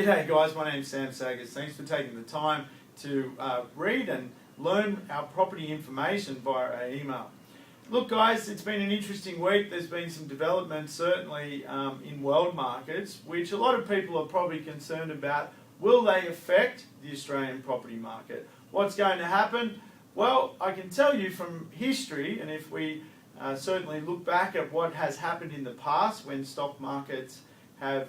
G'day guys, my name's Sam Saggers. Thanks for taking the time to read and learn our property information via email. Look guys, it's been an interesting week. There's been some developments certainly in world markets, which a lot of people are probably concerned about. Will they affect the Australian property market? What's going to happen? Well, I can tell you from history, and if we certainly look back at what has happened in the past when stock markets have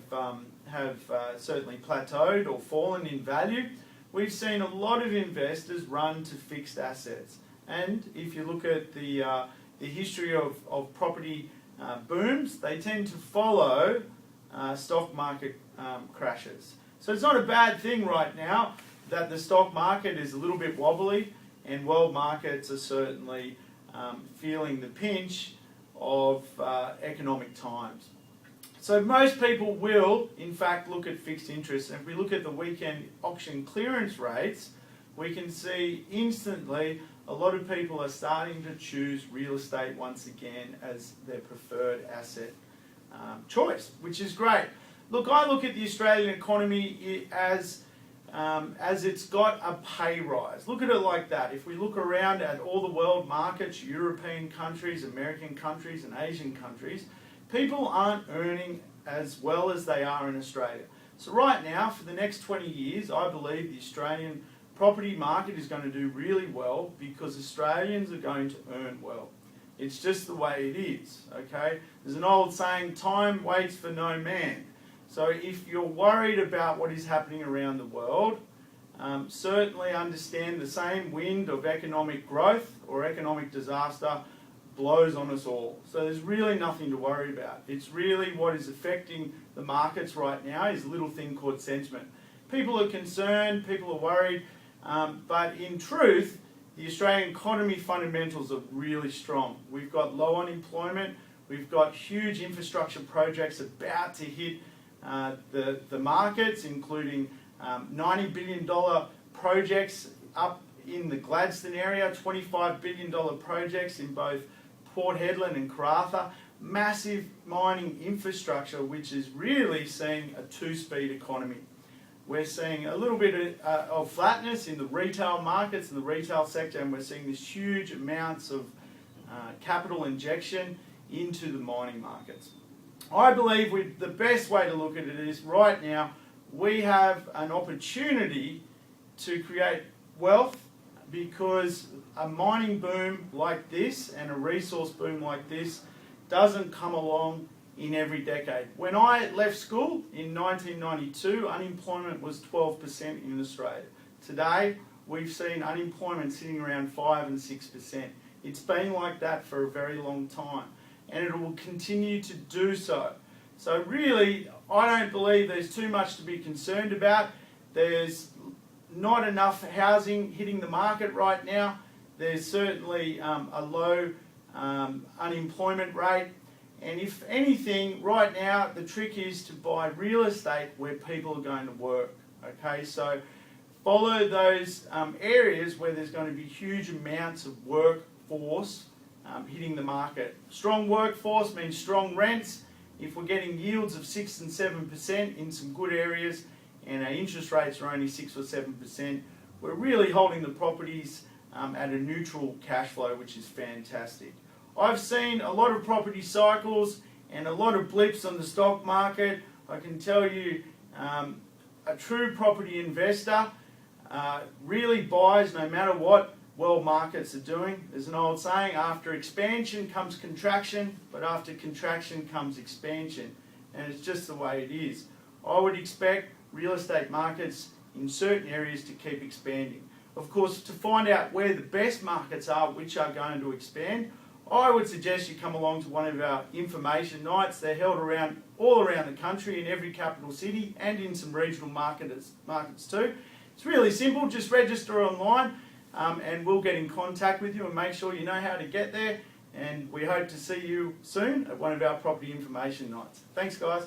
certainly plateaued or fallen in value, we've seen a lot of investors run to fixed assets. And if you look at the history of property booms, they tend to follow stock market crashes. So it's not a bad thing right now that the stock market is a little bit wobbly, and world markets are certainly feeling the pinch of economic times. So most people will, in fact, look at fixed interest. And if we look at the weekend auction clearance rates, we can see instantly a lot of people are starting to choose real estate once again as their preferred asset choice, which is great. Look, I look at the Australian economy as it's got a pay rise. Look at it like that. If we look around at all the world markets, European countries, American countries and Asian countries, people aren't earning as well as they are in Australia. So right now, for the next 20 years, I believe the Australian property market is going to do really well because Australians are going to earn well. It's just the way it is, okay? There's an old saying, time waits for no man. So if you're worried about what is happening around the world, certainly understand the same wind of economic growth or economic disaster blows on us all. So there's really nothing to worry about. It's really what is affecting the markets right now is a little thing called sentiment. People are concerned, people are worried, but in truth, the Australian economy fundamentals are really strong. We've got low unemployment, we've got huge infrastructure projects about to hit the markets, including $90 billion projects up in the Gladstone area, $25 billion projects in both Port Hedland and Karratha, massive mining infrastructure which is really seeing a two-speed economy. We're seeing a little bit of flatness in the retail markets and the retail sector, and we're seeing this huge amounts of capital injection into the mining markets. I believe the best way to look at it is right now we have an opportunity to create wealth because a mining boom like this and a resource boom like this doesn't come along in every decade. When I left school in 1992, unemployment was 12% in Australia. Today, we've seen unemployment sitting around 5 and 6%. It's been like that for a very long time, and it will continue to do so. So really, I don't believe there's too much to be concerned about. There's not enough housing hitting the market right now. There's certainly a low unemployment rate. And if anything, right now, the trick is to buy real estate where people are going to work. Okay, so follow those areas where there's going to be huge amounts of workforce hitting the market. Strong workforce means strong rents. If we're getting yields of 6 and 7% in some good areas, and our interest rates are only 6 or 7%, we're really holding the properties at a neutral cash flow, which is fantastic. I've seen a lot of property cycles and a lot of blips on the stock market. I can tell you a true property investor really buys no matter what world markets are doing. There's an old saying, after expansion comes contraction, but after contraction comes expansion. And it's just the way it is. I would expect real estate markets in certain areas to keep expanding. Of course, to find out where the best markets are which are going to expand, I would suggest you come along to one of our information nights. They're held all around the country in every capital city and in some regional markets too. It's really simple, just register online and we'll get in contact with you and make sure you know how to get there. And we hope to see you soon at one of our property information nights. Thanks guys.